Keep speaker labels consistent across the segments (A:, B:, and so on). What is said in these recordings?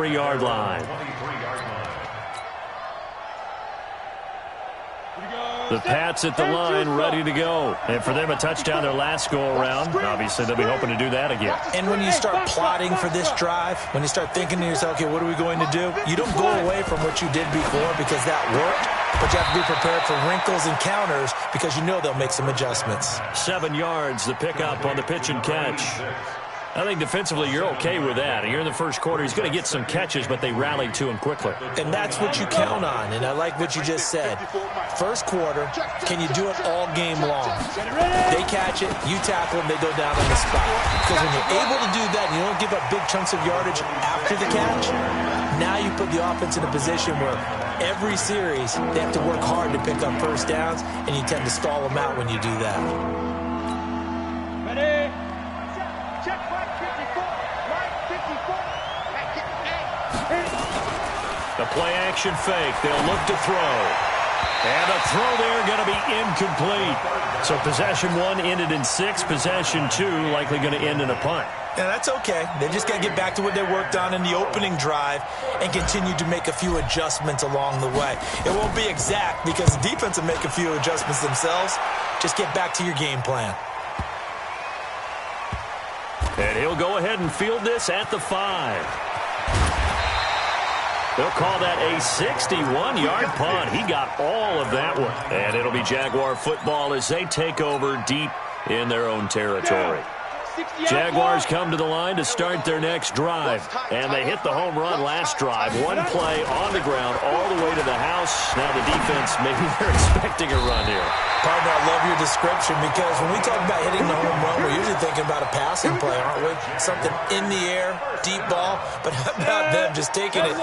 A: 23-yard line. The Pats at the line, ready to go. And for them, a touchdown their last go-around. Obviously, they'll be hoping to do that again.
B: And when you start plotting for this drive, when you start thinking to yourself, okay, what are we going to do? You don't go away from what you did before because that worked, but you have to be prepared for wrinkles and counters because you know they'll make some adjustments.
A: 7 yards, the pickup on the pitch and catch. I think defensively you're okay with that. You're in the first quarter. He's going to get some catches, but they rallied to him quickly.
B: And that's what you count on, and I like what you just said. First quarter, can you do it all game long? They catch it, you tackle them, they go down on the spot. Because when you're able to do that and you don't give up big chunks of yardage after the catch, now you put the offense in a position where every series they have to work hard to pick up first downs, and you tend to stall them out when you do that.
C: Ready?
A: The play-action fake. They'll look to throw. And a throw there going to be incomplete. So possession 1 ended in 6. Possession 2 likely going to end in a punt.
B: Yeah, that's okay. They just got to get back to what they worked on in the opening drive and continue to make a few adjustments along the way. It won't be exact because the defense will make a few adjustments themselves. Just get back to your game plan.
A: And he'll go ahead and field this at the 5. They'll call that a 61-yard punt. He got all of that one. And it'll be Jaguar football as they take over deep in their own territory. Jaguars come to the line to start their next drive. And they hit the home run last drive. One play on the ground all the way to the house. Now the defense, maybe they're expecting a run here.
B: Partner, I love your description because when we talk about hitting the home run, we're usually thinking about a passing play, aren't we? Something in the air, deep ball. But how about them just taking it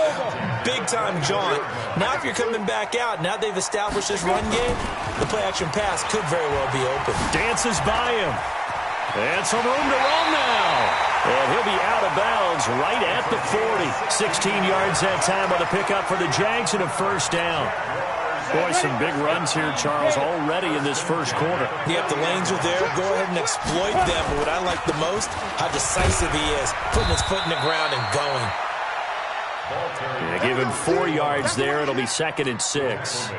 B: big-time jaunt? Now if you're coming back out, now they've established this run game, the play-action pass could very well be open.
A: Dances by him. And some room to run now. And he'll be out of bounds right at the 40. 16 yards that time on the pickup for the Jags and a first down. Boy, some big runs here, Charles, already in this first quarter.
B: Yep, the lanes are there. Go ahead and exploit them. But what I like the most, how decisive he is. Putting his foot in the ground and going.
A: Yeah, give him 4 yards there. It'll be 2nd and 6.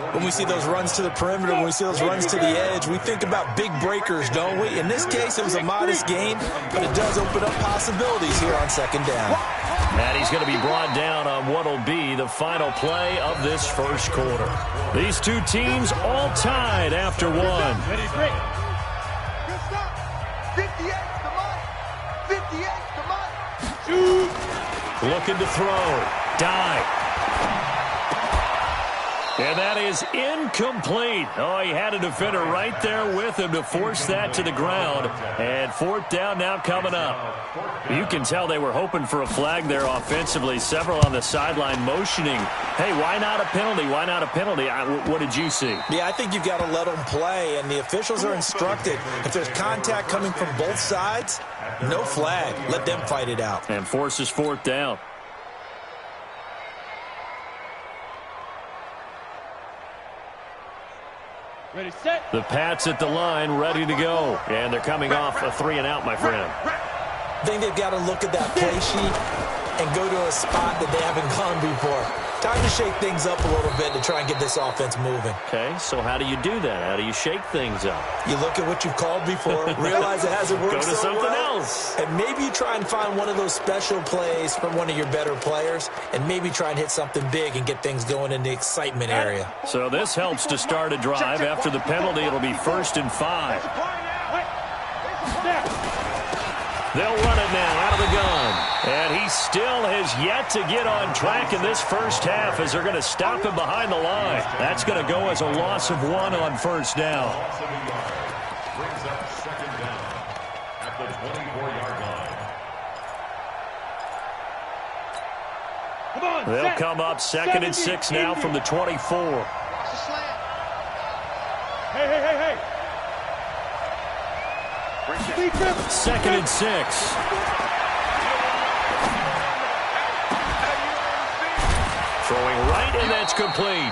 B: When we see those runs to the perimeter, when we see those runs to the edge, we think about big breakers, don't we? In this case, it was a modest gain, but it does open up possibilities here on 2nd down.
A: And he's going to be brought down on what will be the final play of this first quarter. These two teams all tied after one.
C: Ready, break. Good stop. 58 to Mike. 58 to Mike. Shoot.
A: Looking to throw. Dive. And that is incomplete. Oh, he had a defender right there with him to force that to the ground. And 4th down now coming up. You can tell they were hoping for a flag there offensively. Several on the sideline motioning. Hey, why not a penalty? Why not a penalty? What did you see?
B: Yeah, I think you've got to let them play. And the officials are instructed, if there's contact coming from both sides, no flag. Let them fight it out.
A: And forces 4th down.
C: Ready, set.
A: The Pats at the line, ready to go. And they're coming off a 3-and-out, my friend.
B: I think they've got to look at that play sheet and go to a spot that they haven't gone before. Time to shake things up a little bit to try and get this offense moving.
A: Okay, so how do you do that? How do you shake things up?
B: You look at what you've called before, realize it hasn't worked
A: Go to
B: so
A: something
B: well,
A: else.
B: and maybe you try and find one of those special plays from one of your better players, and maybe try and hit something big and get things going in the excitement area.
A: So this helps to start a drive. After the penalty, it'll be 1st and 5. They'll run it now out of the gun. And he still has yet to get on track in this first half as they're going to stop him behind the line. That's going to go as a loss of 1 on 1st down.
D: Brings up 2nd down at the 24-yard line.
A: They'll come up 2nd and 6 now from the 24.
C: Hey.
A: 2nd and 6. Throwing right, and that's complete.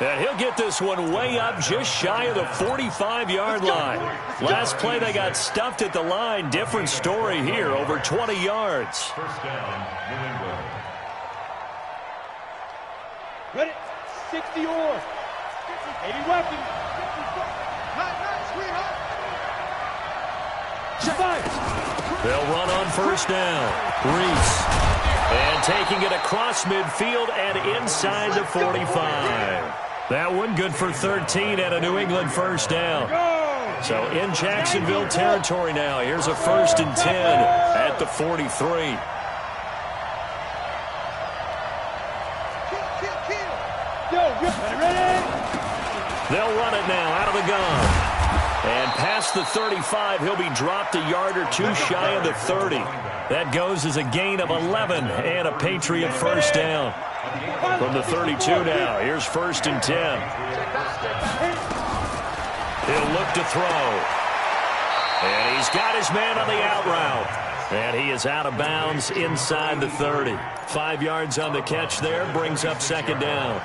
A: And he'll get this one way up just shy of the 45-yard line. Last play, they got stuffed at the line. Different story here, over 20 yards.
D: First down, New England.
C: Ready? 60 on. 80 weapons.
A: They'll run on first down. Reese. And taking it across midfield and inside the 45. That one good for 13 and a New England first down. So in Jacksonville territory now. Here's a 1st and 10 at the 43. They'll run it now out of the gun. And past the 35, he'll be dropped a yard or two shy of the 30. That goes as a gain of 11 and a Patriot first down. From the 32 now, here's 1st and 10. He'll look to throw. And he's got his man on the out route. And he is out of bounds inside the 30. 5 yards on the catch there, brings up 2nd down.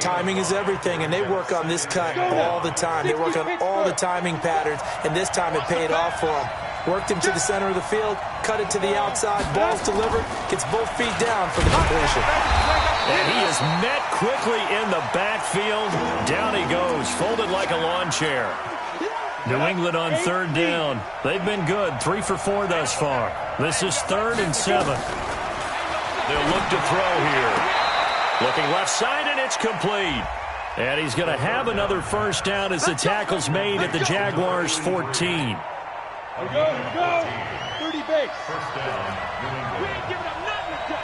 B: Timing is everything, and they work on this cut all the time. They work on all the timing patterns, and this time it paid off for them. Worked him to the center of the field, cut it to the outside, ball's delivered, gets both feet down for the completion.
A: And he is met quickly in the backfield. Down he goes, folded like a lawn chair. New England on 3rd down. They've been good, 3 for 4 thus far. This is 3rd and 7. They'll look to throw here. Looking left side, and it's complete. And he's going to have another first down as the tackle's made at the Jaguars' 14.
C: Here we go. 30 base. We ain't giving up nothing.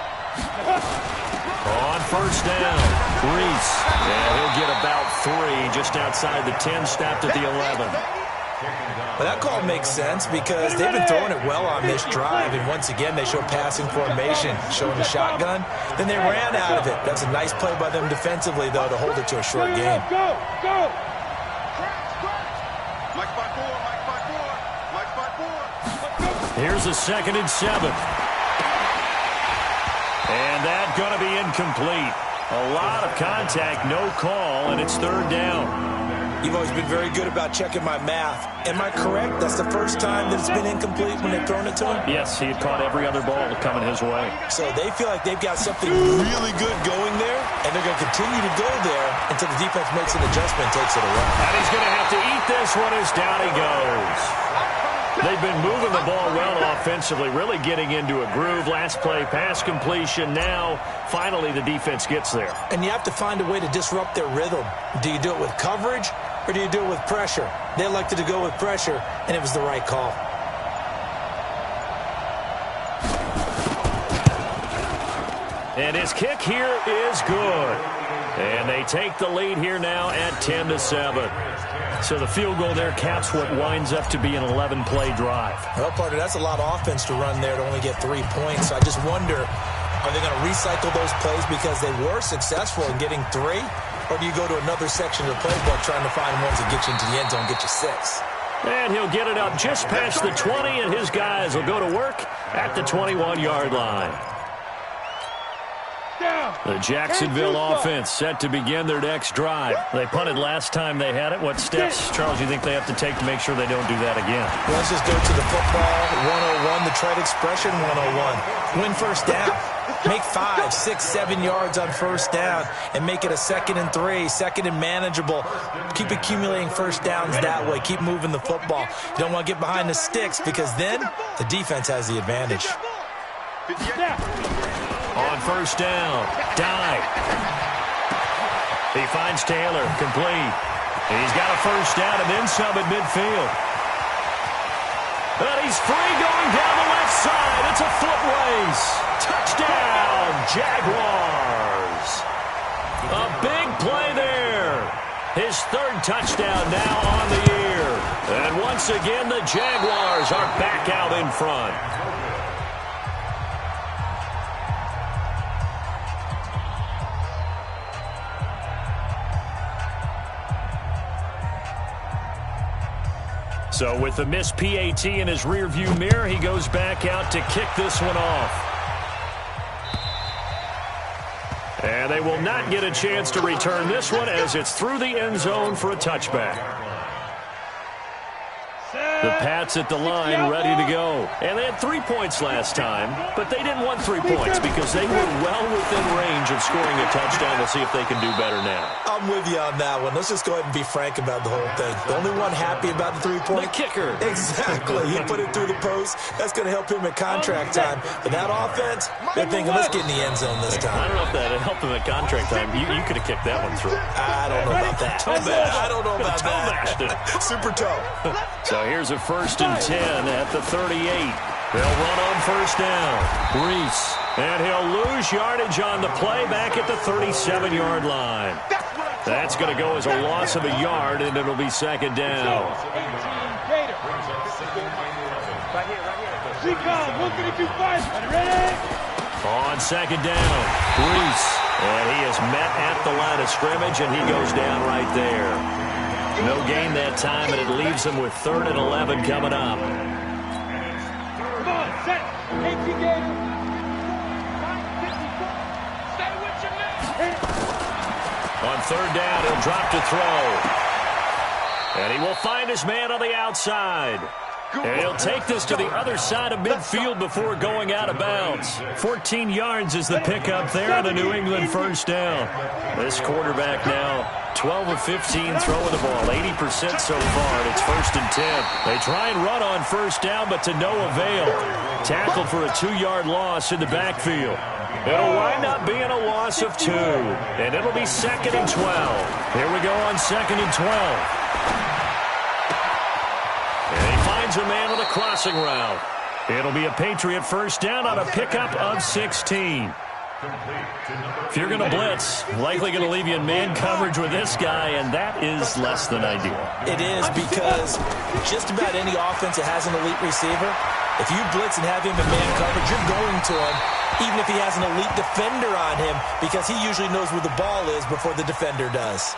A: On first down, Reese. And he'll get about 3 just outside the 10, stopped at the 11.
B: Well, that call makes sense because they've been throwing it well on this drive, and once again they show passing formation, showing the shotgun. Then they ran out of it. That's a nice play by them defensively, though, to hold it to a short game.
C: Go.
A: Here's a 2nd and 7. And that's going to be incomplete. A lot of contact, no call, and it's 3rd down.
B: You've always been very good about checking my math. Am I correct? That's the first time that it's been incomplete when they've thrown it to him?
A: Yes, he had caught every other ball coming his way.
B: So they feel like they've got something really good going there, and they're going to continue to go there until the defense makes an adjustment and takes it away.
A: And he's going to have to eat this one as down he goes. They've been moving the ball well offensively, really getting into a groove. Last play, pass completion. Now, finally, the defense gets there.
B: And you have to find a way to disrupt their rhythm. Do you do it with coverage, or do you do it with pressure? They elected to go with pressure, and it was the right call.
A: And his kick here is good. And they take the lead here now at 10-7. So the field goal there caps what winds up to be an 11-play drive.
B: Well, partner, that's a lot of offense to run there to only get 3 points. I just wonder, are they going to recycle those plays because they were successful in getting 3? Or do you go to another section of the playbook trying to find ones that get you into the end zone, get you 6?
A: And he'll get it up just past the 20, and his guys will go to work at the 21-yard line. The Jacksonville offense set to begin their next drive. They punted last time they had it. What steps, Charles, you think they have to take to make sure they don't do that again?
B: Well, let's just go to the football 101, the trade expression 101. Win first down. Make 5, 6, 7 yards on first down and make it a 2nd and 3, 2nd and manageable. Keep accumulating first downs that way. Keep moving the football. You don't want to get behind the sticks because then the defense has the advantage.
A: On first down, dive. He finds Taylor, complete. He's got a first down and then some at midfield. But he's free going down the left side. It's a foot race. Touchdown, Jaguars. A big play there. His 3rd touchdown now on the year. And once again, the Jaguars are back out in front. So with the missed PAT in his rearview mirror, he goes back out to kick this one off. And they will not get a chance to return this one as it's through the end zone for a touchback. The Pats at the line, ready to go. And they had 3 points last time, but they didn't want 3 points because they were well within range of scoring a touchdown. We'll see if they can do better now.
B: I'm with you on that one. Let's just go ahead and be frank about the whole thing. The only one happy about the 3-point?
A: The kicker.
B: Exactly. He put it through the post. That's going to help him at contract time. But that offense, they're thinking, let's get in the end zone this time.
A: I don't know if that helped him at contract time. You could have kicked that one through.
B: I don't know about that. I don't know about that. Super toe.
A: So here's a 1st and 10 at the 38. They'll run on 1st down. Reese. And he'll lose yardage on the play back at the 37-yard line. That's going to go as a loss of a yard, and it'll be 2nd down. On 2nd down, Reese. And he is met at the line of scrimmage, and he goes down right there. No gain that time, and it leaves him with 3rd and 11 coming up.
C: Come on, set. Stay with your man.
A: On 3rd down, he'll drop to throw. And he will find his man on the outside. And he'll take this to the other side of midfield before going out of bounds. 14 yards is the pickup there on a New England 1st down. This quarterback now 12 of 15 throwing the ball, 80% so far, and it's 1st and 10. They try and run on 1st down, but to no avail. Tackled for a 2-yard loss in the backfield. It'll wind up being a loss of 2, and it'll be 2nd and 12. Here we go on 2nd and 12. And he finds a man on the crossing route. It'll be a Patriot 1st down on a pickup of 16. If you're going to blitz, likely going to leave you in man coverage with this guy, and that is less than ideal.
B: It is, because just about any offense that has an elite receiver, if you blitz and have him in man coverage, you're going to him, even if he has an elite defender on him, because he usually knows where the ball is before the defender does.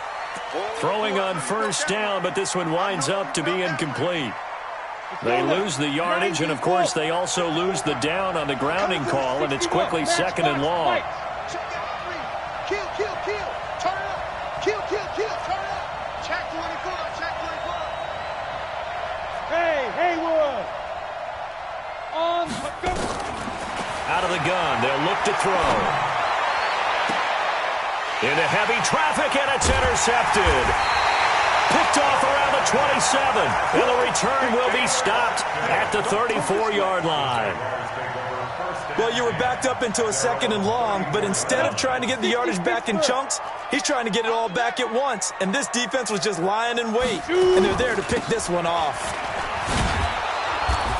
A: Throwing on 1st down, but this one winds up to be incomplete. They lose the yardage, and, of course, they also lose the down on the grounding call, and it's quickly 2nd and long.
C: Kill, kill, kill. Turn it up. Kill, kill, kill. Turn it up. Check 24. Check 24. Hey, Haywood. On the go.
A: Out of the gun, they'll look to throw. Into heavy traffic, and it's intercepted. Picked off around the 27, and the return will be stopped at the 34-yard line.
B: Well, you were backed up into a 2nd and long, but instead of trying to get the yardage back in chunks, he's trying to get it all back at once. And this defense was just lying in wait, and they're there to pick this one off.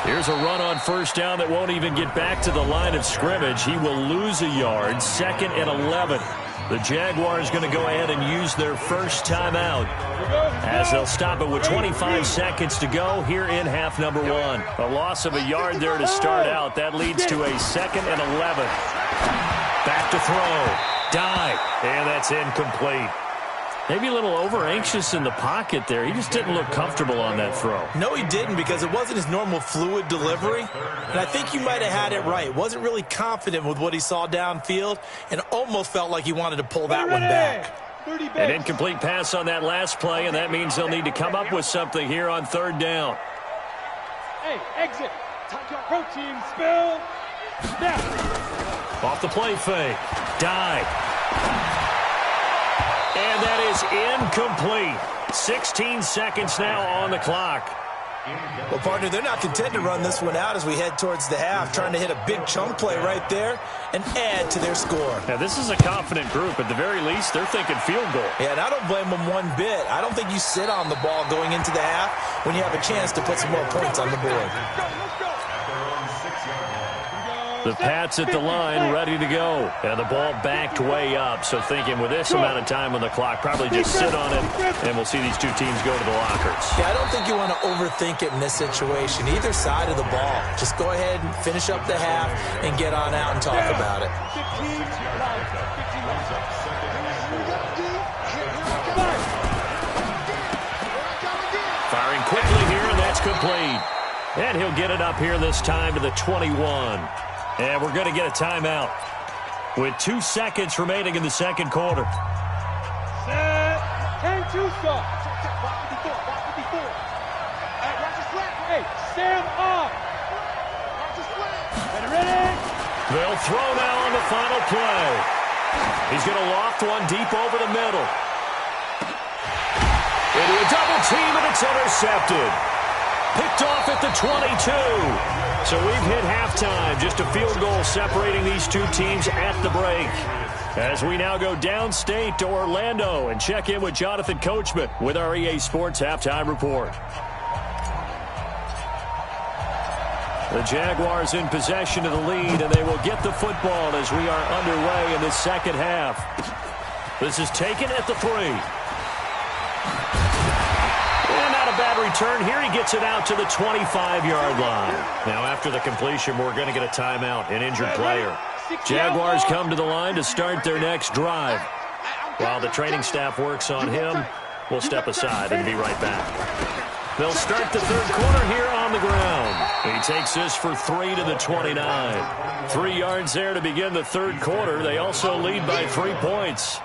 A: Here's a run on 1st down that won't even get back to the line of scrimmage. He will lose a yard, 2nd and 11. The Jaguars going to go ahead and use their first timeout as they'll stop it with 25 seconds to go here in half number 1. A loss of a yard there to start out. That leads to a 2nd and 11. Back to throw. Dive. And that's incomplete. Maybe a little over-anxious in the pocket there. He just didn't look comfortable on that throw.
B: No, he didn't, because it wasn't his normal fluid delivery. And I think you might have had it right. Wasn't really confident with what he saw downfield and almost felt like he wanted to pull that one back.
A: An incomplete pass on that last play, and that means they'll need to come up with something here on 3rd down.
C: Hey, exit. Protein spill. Now.
A: Off the play fake. Dive. And that is incomplete. 16 seconds now on the clock.
B: Well, partner, they're not content to run this one out as we head towards the half, trying to hit a big chunk play right there and add to their score.
A: Now, this is a confident group. At the very least, they're thinking field goal.
B: Yeah, and I don't blame them one bit. I don't think you sit on the ball going into the half when you have a chance to put some more points on the board.
A: The Pats at the line, ready to go. And the ball backed way up. So thinking with this amount of time on the clock, probably just sit on it, and we'll see these two teams go to the lockers.
B: Yeah, I don't think you want to overthink it in this situation. Either side of the ball. Just go ahead and finish up the half and get on out and talk about it.
A: Firing quickly here, and that's complete. And he'll get it up here this time to the 21. And we're going to get a timeout with 2 seconds remaining in the second quarter.
C: Set. 10-2 stop. Hey, stand up. Ready?
A: They'll throw now on the final play. He's going to loft one deep over the middle. Into a double team, and it's intercepted. Picked off at the 22. So we've hit halftime. Just a field goal separating these two teams at the break. As we now go downstate to Orlando and check in with Jonathan Coachman with our EA Sports Halftime Report. The Jaguars in possession of the lead, and they will get the football as we are underway in the second half. This is taken at the 3. And not a bad return here. He gets it out to the 25-yard line. Now, after the completion, we're going to get a timeout, an injured player. Jaguars come to the line to start their next drive. While the training staff works on him, we'll step aside and be right back. They'll start the third quarter here on the ground. He takes this for 3 to the 29. 3 yards there to begin the third quarter. They also lead by 3 points.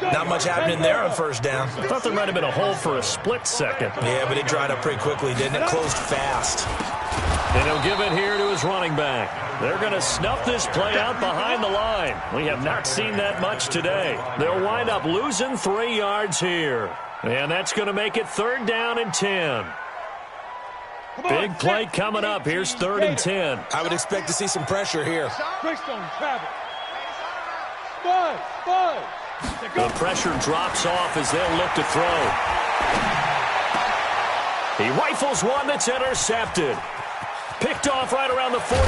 B: Not much happening there on first down.
A: I thought there might have been a hole for a split second.
B: Yeah, but it dried up pretty quickly, didn't it? Closed fast.
A: And he'll give it here to his running back. They're going to snuff this play out behind the line. We have not seen that much today. They'll wind up losing 3 yards here. And that's going to make it 3rd down and 10. Big play coming up. Here's 3rd and 10.
B: I would expect to see some pressure here.
A: The pressure drops off as they'll look to throw. He rifles one that's intercepted. Picked off right around the 43.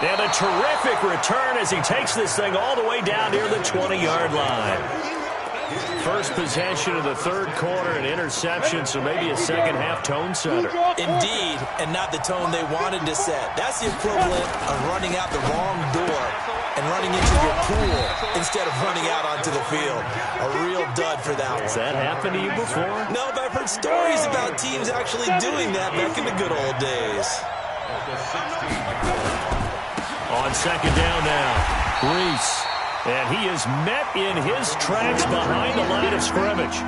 A: And a terrific return as he takes this thing all the way down near the 20-yard line. First possession of the third quarter, an interception, so maybe a second-half tone setter.
B: Indeed, and not the tone they wanted to set. That's the equivalent of running out the wrong door and running into your pool instead of running out onto the field. A real dud for that one.
A: Has that happened to you before?
B: No, but I've heard stories about teams actually doing that back in the good old days.
A: On second down now, Reese. And he is met in his tracks behind the line of scrimmage.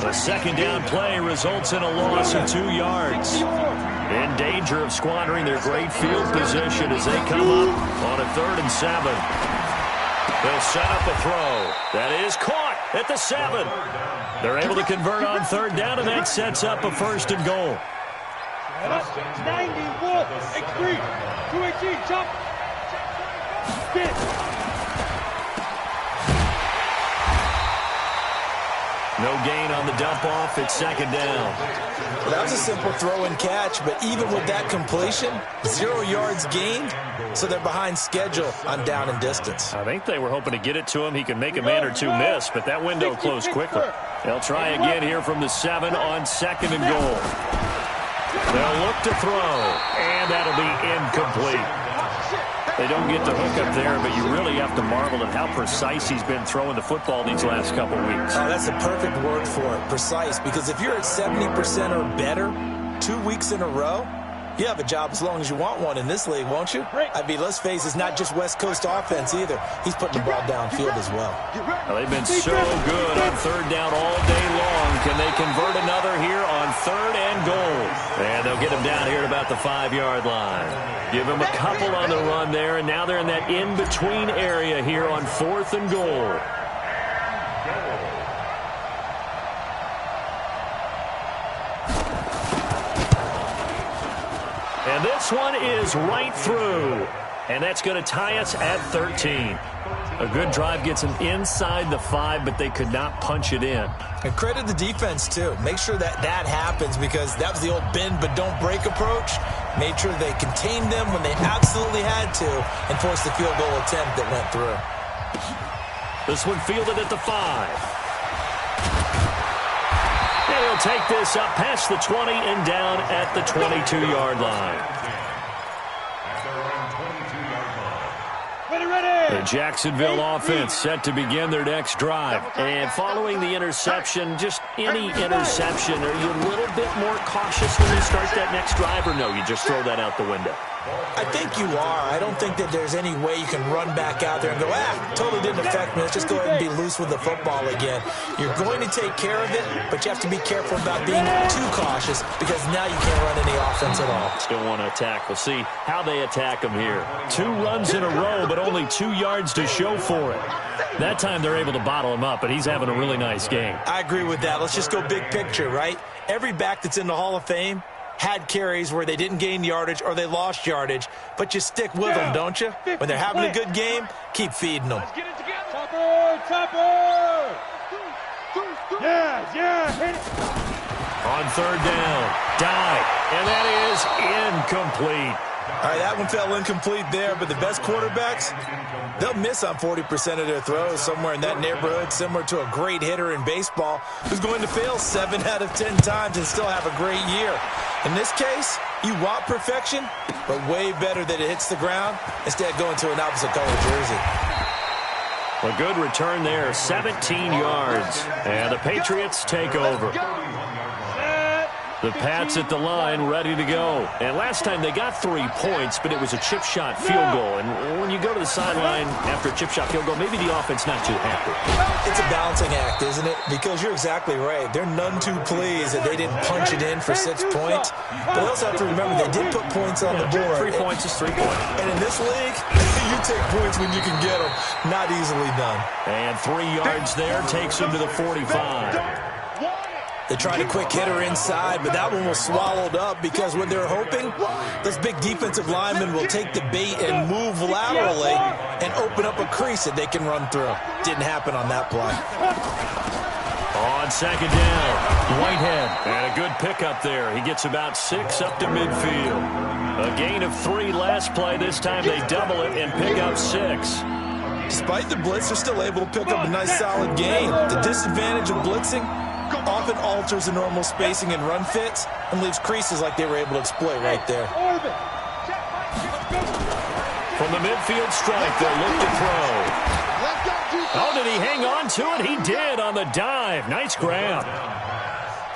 A: A second down play results in a loss of 2 yards. In danger of squandering their great field position as they come up on a 3rd and 7. They'll set up a throw. That is caught at the 7. They're able to convert on 3rd down, and that sets up a 1st and goal.
C: 91, 3, 218, jump.
A: No gain on the dump-off. It's second down.
B: Well, that was a simple throw and catch, but even with that completion, 0 yards gained, so they're behind schedule on down and distance.
A: I think they were hoping to get it to him. He can make a man or two miss, but that window closed quickly. They'll try again here from the 7 on 2nd and goal. They'll look to throw, and that'll be incomplete. They don't get the hook up there, but you really have to marvel at how precise he's been throwing the football these last couple weeks.
B: Oh, that's the perfect word for it, precise, because if you're at 70% or better 2 weeks in a row, you have a job as long as you want one in this league, won't you? I mean, let's face it, it's not just West Coast offense either. He's putting the ball downfield as well.
A: They've been so good on 3rd down all day long. Can they convert another here on 3rd and goal? And they'll get him down here at about the 5-yard line. Give him a couple on the run there, and now they're in that in-between area here on 4th and goal. And this one is right through. And that's going to tie us at 13. A good drive gets them inside the 5, but they could not punch it in.
B: And credit the defense, too. Make sure that that happens, because that was the old bend but don't break approach. Made sure they contained them when they absolutely had to and forced the field goal attempt that went through.
A: This one fielded at the 5. And he'll take this up past the 20 and down at the 22-yard line. The Jacksonville offense set to begin their next drive. And following the interception, just any interception, are you a little bit more cautious when you start that next drive, or no, you just throw that out the window?
B: I think you are. I don't think that there's any way you can run back out there and go, totally didn't affect me. Let's just go ahead and be loose with the football again. You're going to take care of it, but you have to be careful about being too cautious because now you can't run any offense at all.
A: Still want to attack. We'll see how they attack him here. 2 runs in a row, but only 2 yards to show for it. That time they're able to bottle him up, but he's having a really nice game.
B: I agree with that. Let's just go big picture, right? Every back that's in the Hall of Fame had carries where they didn't gain yardage or they lost yardage, but you stick with them, don't you? When they're having a good game, keep feeding them.
C: Let's get it together. Topper! Yeah, hit it.
A: On 3rd down, dive, and that is incomplete.
B: All right, that one fell incomplete there, but the best quarterbacks, they'll miss on 40% of their throws, somewhere in that neighborhood, similar to a great hitter in baseball who's going to fail 7 out of 10 times and still have a great year. In this case, you want perfection, but way better that it hits the ground instead of going to an opposite color jersey.
A: A good return there, 17 yards, and the Patriots take over. The Pats at the line, ready to go. And last time they got 3 points, but it was a chip shot field goal. And when you go to the sideline after a chip shot field goal, maybe the offense not too happy.
B: It's a balancing act, isn't it? Because you're exactly right. They're none too pleased that they didn't punch it in for 6 points. But they also have to remember they did put points on the board.
A: 3 points is 3 points.
B: And in this league, you take points when you can get them. Not easily done.
A: And 3 yards there takes them to the 45.
B: They tried a quick hitter inside, but that one was swallowed up because what they're hoping, those big defensive linemen will take the bait and move laterally and open up a crease that they can run through. Didn't happen on that play.
A: On 2nd down, Whitehead, and a good pickup there. He gets about 6 up to midfield. A gain of 3 last play. This time they double it and pick up 6.
B: Despite the blitz, they're still able to pick up a nice solid gain. The disadvantage of blitzing often alters the normal spacing and run fits and leaves creases like they were able to exploit right there.
A: From the midfield strike, they'll look to throw. Oh, did he hang on to it? He did on the dive. Nice grab.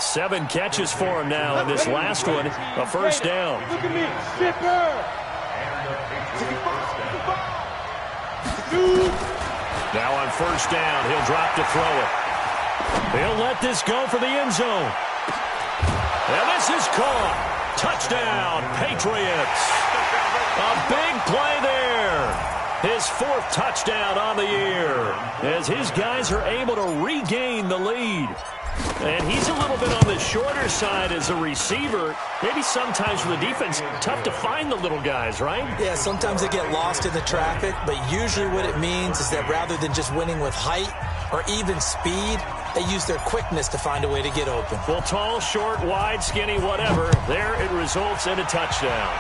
A: 7 catches for him now in this last one. A 1st down.
C: Look at me, Zipper.
A: Now on 1st down, he'll drop to throw it. He'll let this go for the end zone. And this is caught. Touchdown, Patriots. A big play there. His 4th touchdown on the year as his guys are able to regain the lead. And he's a little bit on the shorter side as a receiver. Maybe sometimes for the defense, tough to find the little guys, right?
B: Yeah, sometimes they get lost in the traffic, but usually what it means is that rather than just winning with height or even speed, they use their quickness to find a way to get open.
A: Well, tall, short, wide, skinny, whatever, there it results in a touchdown.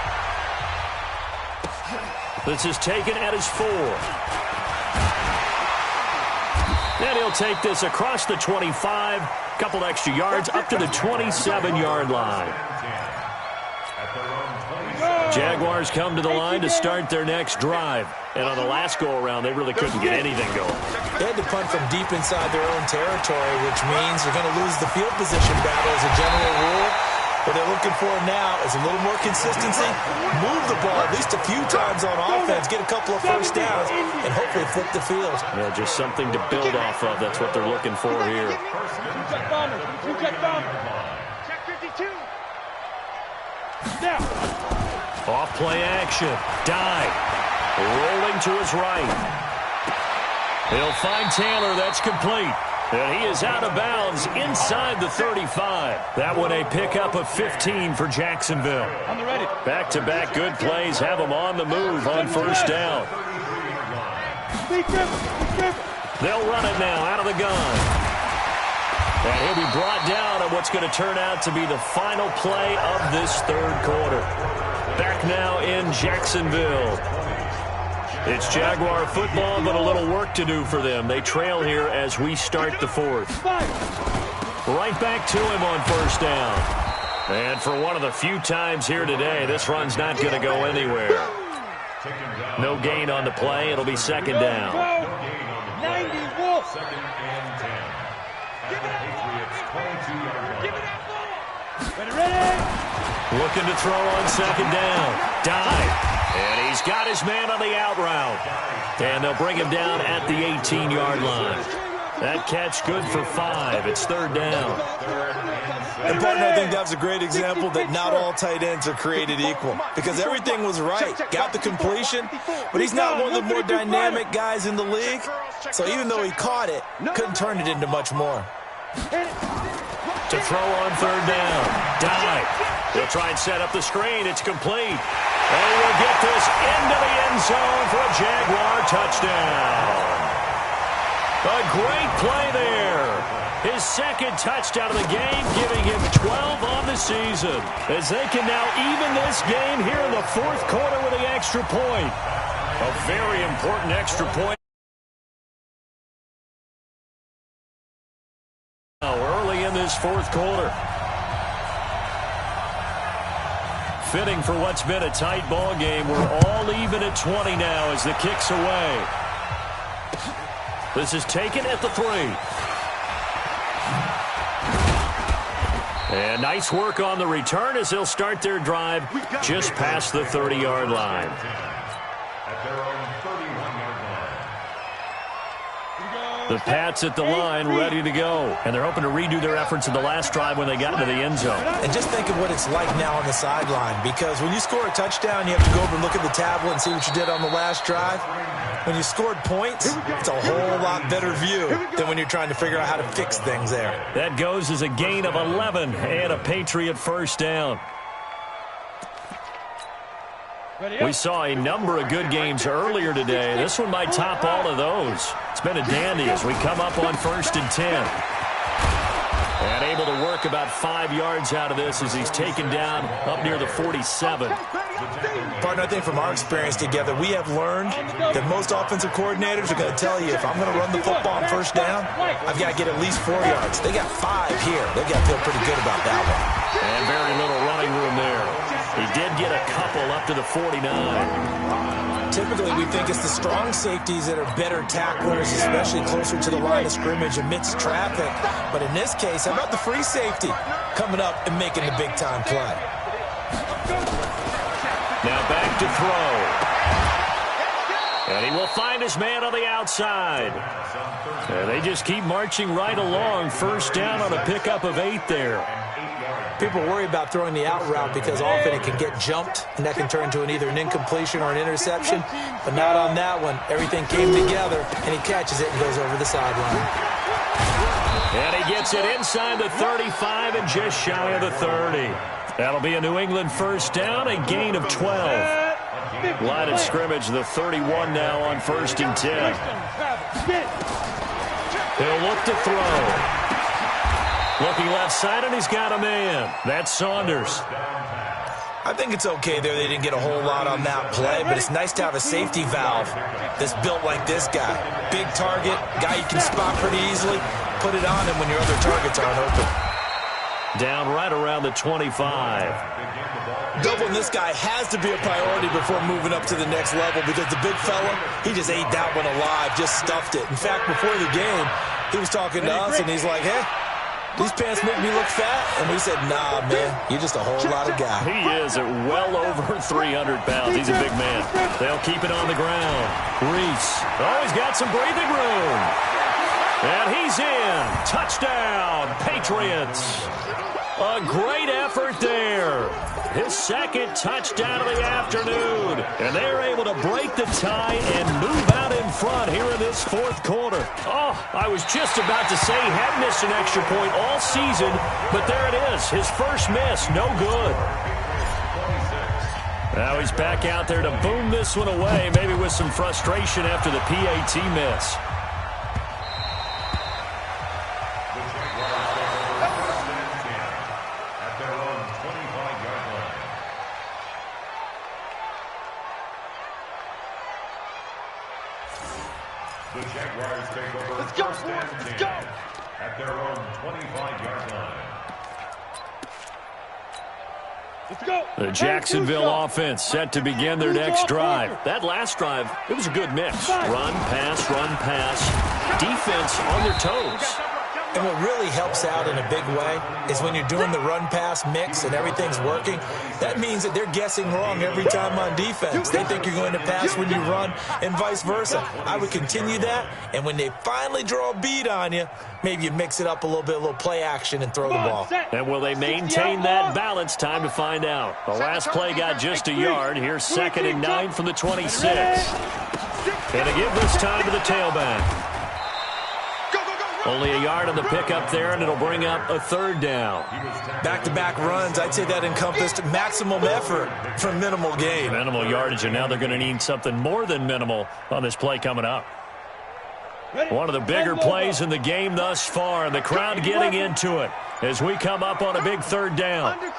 A: This is taken at his 4. And he'll take this across the 25, couple extra yards, up to the 27-yard line. Jaguars come to the line to start their next drive. And on the last go-around, they really couldn't get anything going.
B: They had to punt from deep inside their own territory, which means they're going to lose the field position battle as a general rule. What they're looking for now is a little more consistency, move the ball at least a few times on offense, get a couple of 1st downs, and hopefully flip the field.
A: Yeah, just something to build off of. That's what they're looking for here.
C: Check 52. Now.
A: Off play action. Dive. Rolling to his right. He'll find Taylor. That's complete. And he is out of bounds inside the 35. That one a pickup of 15 for Jacksonville. Back-to-back good plays have them on the move on 1st down. They'll run it now out of the gun. And he'll be brought down on what's going to turn out to be the final play of this 3rd quarter. Back now in Jacksonville. It's Jaguar football, but a little work to do for them. They trail here as we start the 4th. Right back to him on 1st down. And for one of the few times here today, this run's not going to go anywhere. No gain on the play. It'll be 2nd down.
C: 90 Wolf.
D: 2nd and 10. At the Patriots' 22-yard line.
C: Ready?
A: Looking to throw on second down. Dive. And he's got his man on the out route. And they'll bring him down at the 18-yard line. That catch good for 5. It's third down.
B: And partner, I think that was a great example that not all tight ends are created equal, because everything was right. Got the completion, but he's not one of the more dynamic guys in the league. So even though he caught it, couldn't turn it into much more.
A: To throw on third down. Dive. He'll try and set up the screen. It's complete. And we'll get this into the end zone for a Jaguar touchdown. A great play there. His second touchdown of the game, giving him 12 on the season, as they can now even this game here in the fourth quarter with an extra point. A very important extra point. Early in this fourth quarter. Fitting for what's been a tight ball game. We're all even at 20 now as the kick's away. This is taken at the 3. And nice work on the return as they'll start their drive just past the 30-yard line.
D: At their own 31-yard line.
A: The Pats at the line, ready to go. And they're hoping to redo their efforts in the last drive when they got into the end zone.
B: And just think of what it's like now on the sideline, because when you score a touchdown, you have to go over and look at the tablet and see what you did on the last drive. When you scored points, it's a whole lot better view than when you're trying to figure out how to fix things there.
A: That goes as a gain of 11 and a Patriot first down. We saw a number of good games earlier today. This one might top all of those. It's been a dandy as we come up on 1st and 10. And able to work about 5 yards out of this as he's taken down up near the 47.
B: Partner, I think from our experience together, we have learned that most offensive coordinators are going to tell you, if I'm going to run the football on first down, I've got to get at least 4 yards. They got 5 here. They've got to feel pretty good about that one.
A: And very little running room there. He did get a couple up to the 49.
B: Typically, we think it's the strong safeties that are better tacklers, especially closer to the line of scrimmage amidst traffic. But in this case, how about the free safety coming up and making the big-time play?
A: Now back to throw. And he will find his man on the outside. And they just keep marching right along. First down on a pickup of 8 there.
B: People worry about throwing the out route because often it can get jumped, and that can turn into either an incompletion or an interception. But not on that one. Everything came together, and he catches it and goes over the sideline.
A: And he gets it inside the 35 and just shy of the 30. That'll be a New England first down, a gain of 12. Line of scrimmage, the 31 now on 1st and 10. He'll look to throw. Looking left side, and he's got a man. That's Saunders.
B: I think it's okay there. They didn't get a whole lot on that play, but it's nice to have a safety valve that's built like this guy. Big target, guy you can spot pretty easily. Put it on him when your other targets aren't open.
A: Down right around the 25.
B: Doubling this guy has to be a priority before moving up to the next level, because the big fella, he just ate that one alive, just stuffed it. In fact, before the game, he was talking to us, and he's like, hey, these pants make me look fat? And we said, nah, man, you're just a whole lot of guy.
A: He is at well over 300 pounds. He's a big man. They'll keep it on the ground. Reese, he's got some breathing room. And he's in. Touchdown, Patriots. A great effort there. His second touchdown of the afternoon. And they're able to break the tie and move out in front here in this fourth quarter. Oh, I was just about to say he had missed an extra point all season, but there it is. His first miss, no good. Now he's back out there to boom this one away, maybe with some frustration after the PAT miss.
D: The Jaguars take over first and 10 at their own 25-yard line.
C: Let's go.
A: The Jacksonville offense set to begin their next drive. That last drive, it was a good mix. Run, pass, defense on their toes.
B: And what really helps out in a big way is when you're doing the run-pass mix and everything's working, that means that they're guessing wrong every time on defense. They think you're going to pass when you run and vice versa. I would continue that, and when they finally draw a beat on you, maybe you mix it up a little bit, a little play action, and throw the ball.
A: And will they maintain that balance? Time to find out. The last play got just a yard. Here's 2nd and 9 from the 26. And to give this time to the tailback. Only a yard on the pickup there, and it'll bring up a 3rd down.
B: Back-to-back runs, I'd say that encompassed maximum effort for minimal gain.
A: Minimal yardage, and now they're going to need something more than minimal on this play coming up. One of the bigger plays in the game thus far, and the crowd getting into it as we come up on a big 3rd down. From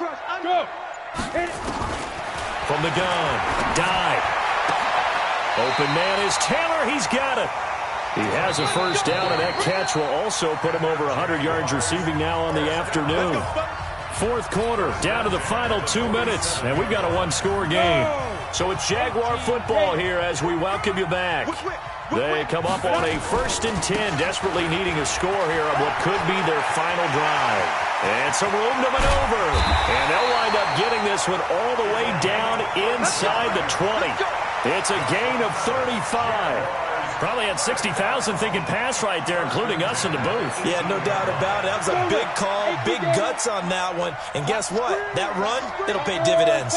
A: the gun, dive. Open man is Taylor. He's got it. He has a 1st down, and that catch will also put him over 100 yards receiving now on the afternoon. 4th quarter, down to the final 2 minutes, and we've got a 1-score game. So it's Jaguar football here as we welcome you back. They come up on a 1st and 10, desperately needing a score here on what could be their final drive. And some room to maneuver, and they'll wind up getting this one all the way down inside the 20. It's a gain of 35. Probably had 60,000 thinking pass right there, including us in the booth.
B: Yeah, no doubt about it. That was a big call, big guts on that one. And guess what? That run, it'll pay dividends.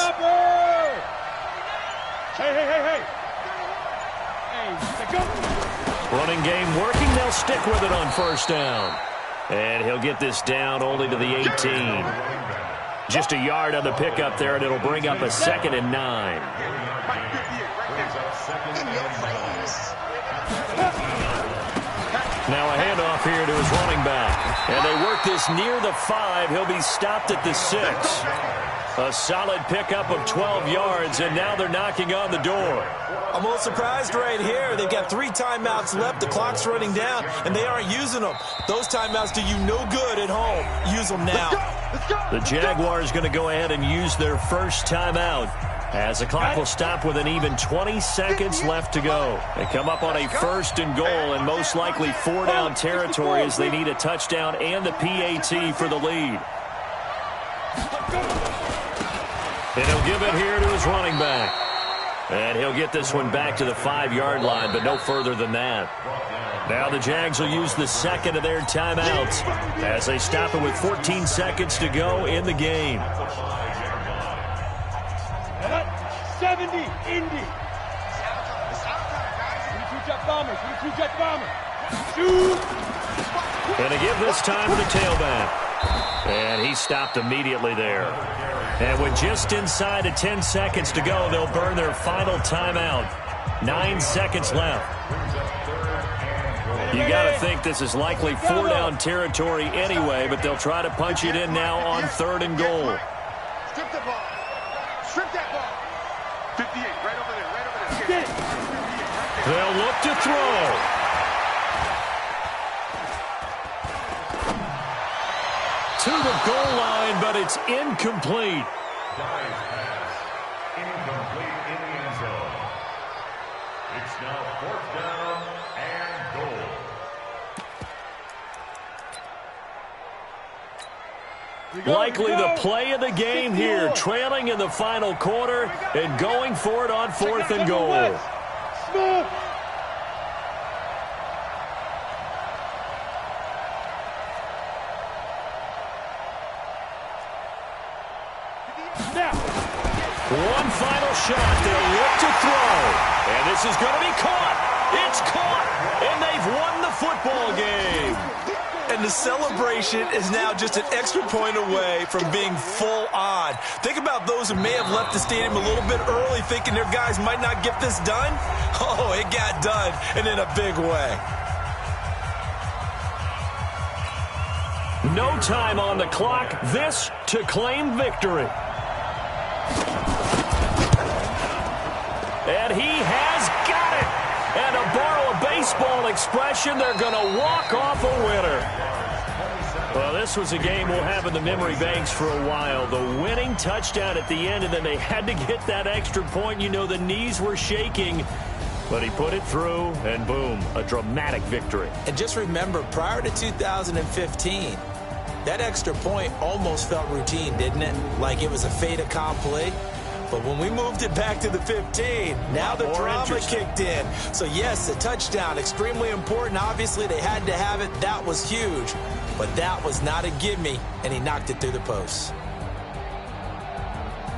C: Hey.
A: Running game working. They'll stick with it on 1st down. And he'll get this down only to the 18. Just a yard on the pickup there, and it'll bring up a 2nd and 9. Now a handoff here to his running back. And they work this near the 5. He'll be stopped at the 6. A solid pickup of 12 yards, and now they're knocking on the door.
B: I'm a little surprised right here. They've got 3 timeouts left. The clock's running down, and they aren't using them. Those timeouts do you no good at home. Use them now.
A: The Jaguars going to go ahead and use their 1st timeout, as the clock will stop with an even 20 seconds left to go. They come up on a 1st and goal, and most likely 4-down territory as they need a touchdown and the PAT for the lead. And he'll give it here to his running back. And he'll get this one back to the 5-yard line, but no further than that. Now the Jags will use the 2nd of their timeouts as they stop it with 14 seconds to go in the game.
C: 70, Indy. 22 jet bombers, 22 jet bombers. Shoot!
A: And to give this time to the tailback. And he stopped immediately there. And with just inside of 10 seconds to go, they'll burn their final timeout. 9 seconds left. You got to think this is likely 4-down territory anyway, but they'll try to punch it in now on 3rd and goal.
C: Strip the ball. Strip that ball. 58, right over there, right over there.
A: They'll look to throw. To the goal line, but it's incomplete.
D: Dive pass. Incomplete in the end zone. It's now 4th down and goal.
A: Likely the play of the game here, trailing in the final quarter and going for it on 4th and goal. One final shot. They'll look to throw. And this is going to be caught. It's caught. And they've won the football game.
B: And the celebration is now just an extra point away from being full on. Think about those who may have left the stadium a little bit early thinking their guys might not get this done. Oh, it got done, and in a big way.
A: No time on the clock. This to claim victory. And he has got it. And to borrow a baseball expression, they're going to walk off a winner. Well, this was a game we'll have in the memory banks for a while. The winning touchdown at the end, and then they had to get that extra point. You know, the knees were shaking But he put it through, and boom, a dramatic victory.
B: And just remember, prior to 2015, that extra point almost felt routine, didn't it? Like it was a fait accompli. But when we moved it back to the 15, now the drama kicked in. So, yes, a touchdown, extremely important. Obviously, they had to have it. That was huge. But that was not a gimme, and he knocked it through the post.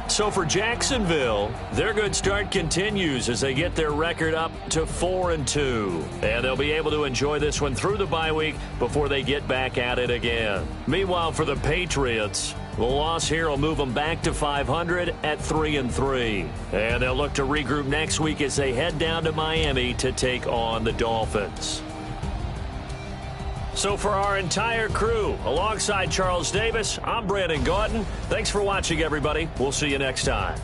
A: So for Jacksonville, their good start continues as they get their record up to 4-2. And they'll be able to enjoy this one through the bye week before they get back at it again. Meanwhile, for the Patriots, the loss here will move them back to 500 at 3-3. And they'll look to regroup next week as they head down to Miami to take on the Dolphins. So for our entire crew, alongside Charles Davis, I'm Brandon Gautin. Thanks for watching, everybody. We'll see you next time.